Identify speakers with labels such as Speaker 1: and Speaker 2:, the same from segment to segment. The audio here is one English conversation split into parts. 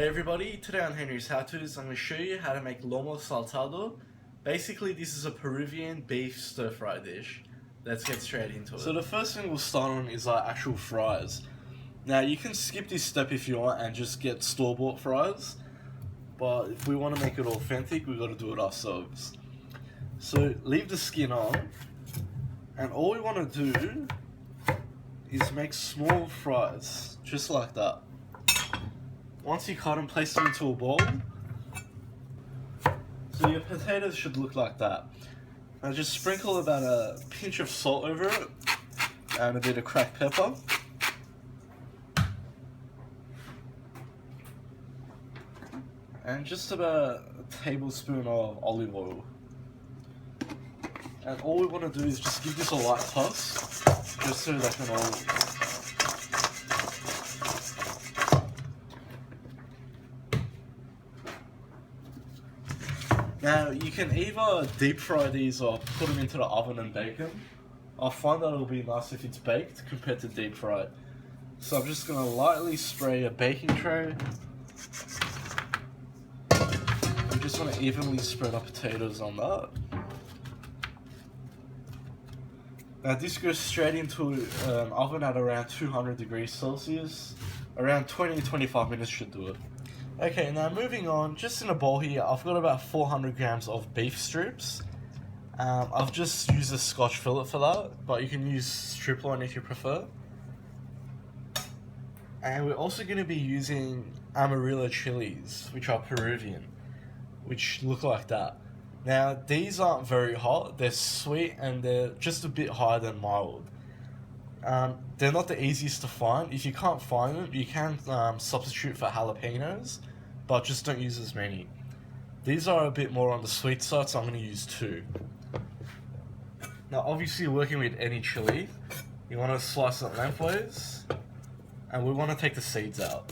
Speaker 1: Hey everybody, today on Henry's HowTos I'm going to show you how to make Lomo Saltado. Basically this is a Peruvian beef stir fry dish. Let's get straight into it. So the first thing we'll start on is our actual fries. Now you can skip this step if you want and just get store-bought fries, but if we want to make it authentic we've got to do it ourselves. So leave the skin on, and all we want to do is make small fries, just like that. Once you cut them, place them into a bowl. So your potatoes should look like that. Now just sprinkle about a pinch of salt over it and a bit of cracked pepper. And just about a tablespoon of olive oil. And all we want to do is just give this a light toss, just so they can all... Now you can either deep fry these or put them into the oven and bake them. I find that it'll be nice if it's baked compared to deep fried. So I'm just going to lightly spray a baking tray. I just want to evenly spread our potatoes on that. Now this goes straight into an oven at around 200 degrees Celsius. Around 20 to 25 minutes should do it. Okay, now moving on, just in a bowl here, I've got about 400 grams of beef strips. I've just used a Scotch fillet for that, but you can use strip loin if you prefer. And we're also going to be using Amarilo Chillis, which are Peruvian, which look like that. Now, these aren't very hot, they're sweet and they're just a bit higher than mild. They're not the easiest to find. If you can't find them, you can substitute for jalapenos, but just don't use as many. These are a bit more on the sweet side, so I'm going to use 2. Now obviously working with any chili, you want to slice it lengthways, and we want to take the seeds out.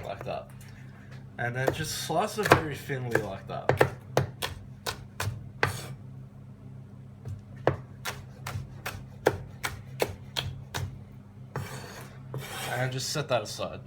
Speaker 1: Like that. And then just slice it very thinly like that. And just set that aside.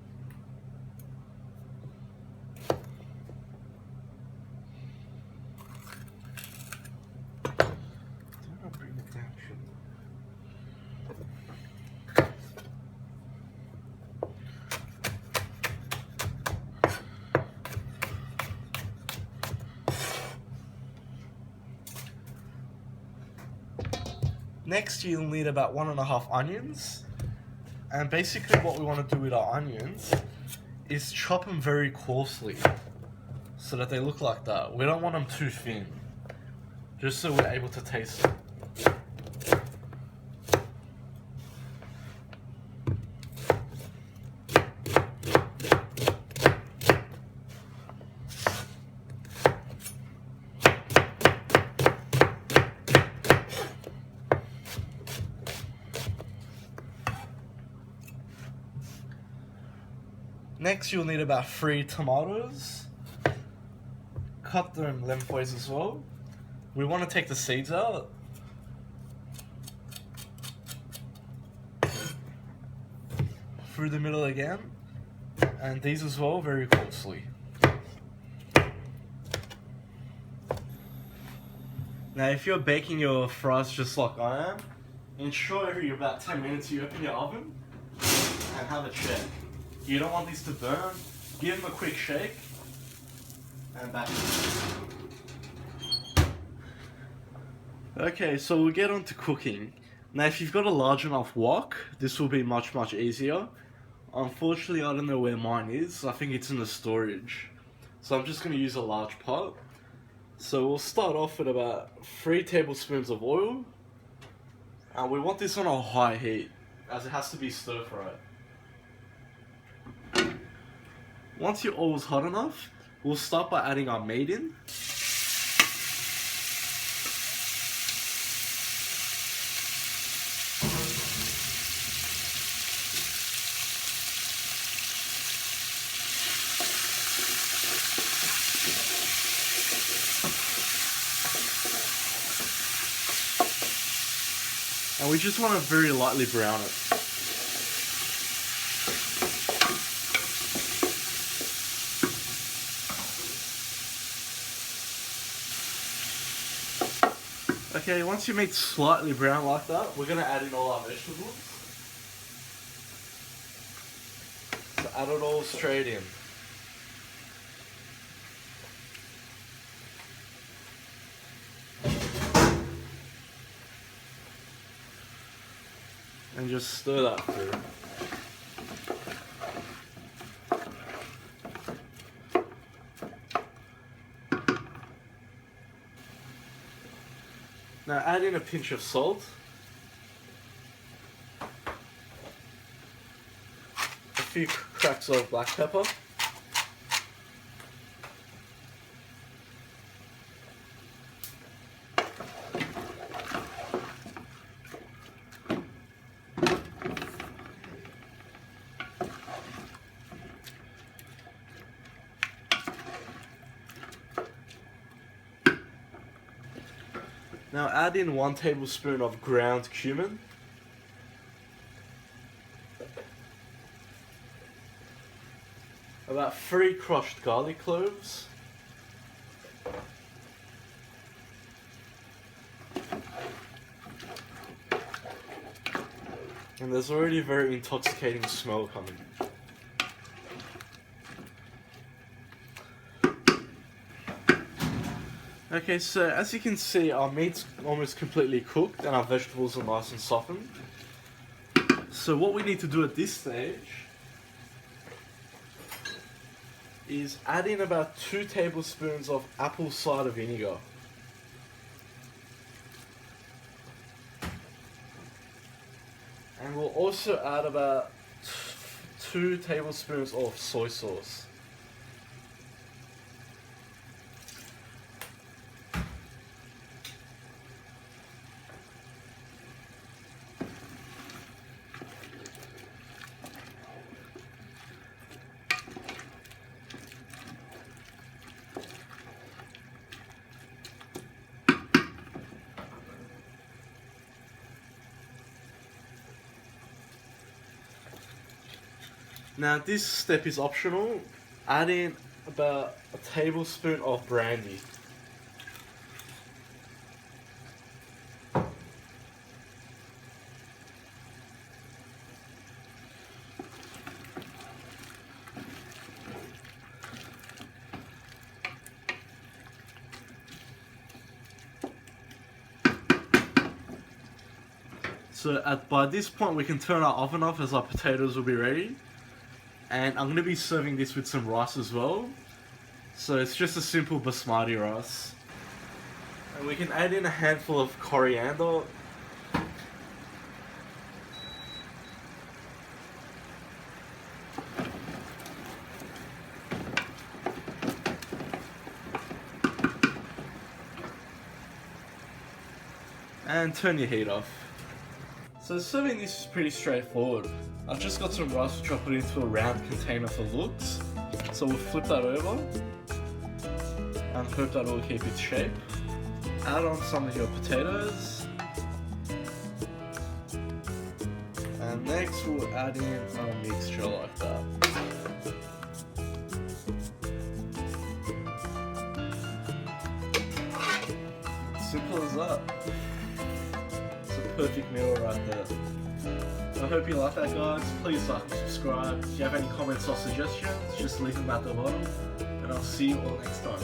Speaker 1: Next you'll need about 1.5 onions. And basically what we want to do with our onions is chop them very coarsely so that they look like that. We don't want them too thin, just so we're able to taste them. Next you'll need about 3 tomatoes. Cut them lengthways as well. We want to take the seeds out. Through the middle again. And these as well, very coarsely. Now if you're baking your fries just like I am, ensure every about 10 minutes you open your oven and have a check. You don't want these to burn. Give them a quick shake and back. Okay, so we'll get on to cooking. Now if you've got a large enough wok, this will be much easier. Unfortunately I don't know where mine is. I think it's in the storage. So I'm just going to use a large pot. So we'll start off with about 3 tablespoons of oil. And we want this on a high heat, as it has to be stir fried. Once your oil's hot enough, we'll start by adding our meat in. And we just want to very lightly brown it. Okay, once your meat's slightly brown like that, we're going to add in all our vegetables. So add it all straight in. And just stir that through. Now add in a pinch of salt, a few cracks of black pepper, now add in 1 tablespoon of ground cumin, about 3 crushed garlic cloves, and there's already a very intoxicating smell coming. Okay, so as you can see, our meat's almost completely cooked and our vegetables are nice and softened. So what we need to do at this stage is add in about 2 tablespoons of apple cider vinegar. And we'll also add about 2 tablespoons of soy sauce. Now this step is optional. Add in about a tablespoon of brandy. So by this point we can turn our oven off as our potatoes will be ready. And I'm going to be serving this with some rice as well. So it's just a simple basmati rice. And we can add in a handful of coriander. And turn your heat off. So serving this is pretty straightforward. I've just got some rice which I put into a round container for looks. So we'll flip that over and hope that will keep its shape. Add on some of your potatoes. And next we'll add in our mixture like that. Simple as that. It's a perfect meal right there. I hope you like that, guys. Please like and subscribe. If you have any comments or suggestions, just leave them at the bottom. And I'll see you all next time.